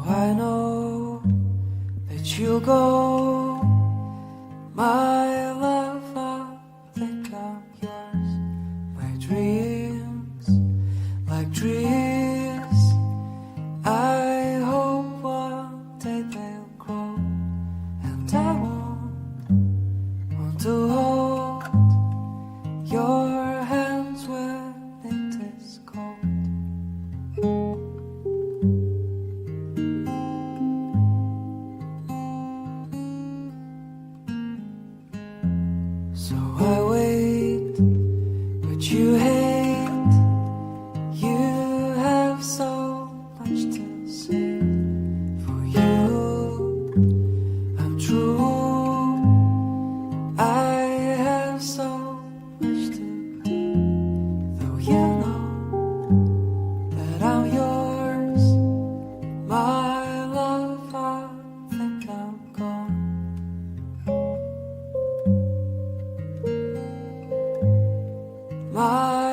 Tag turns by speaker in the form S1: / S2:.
S1: I know that you go, my love, I'll think I'm yours. My dreams, like trees, I hope one day they'll grow, and I want to hold your hands when it is cold. So I wait, but you hate. You have so much to say. For you, I'm true. I have so much to do. Though you know that I'm yours, my love, I think I'm gone. My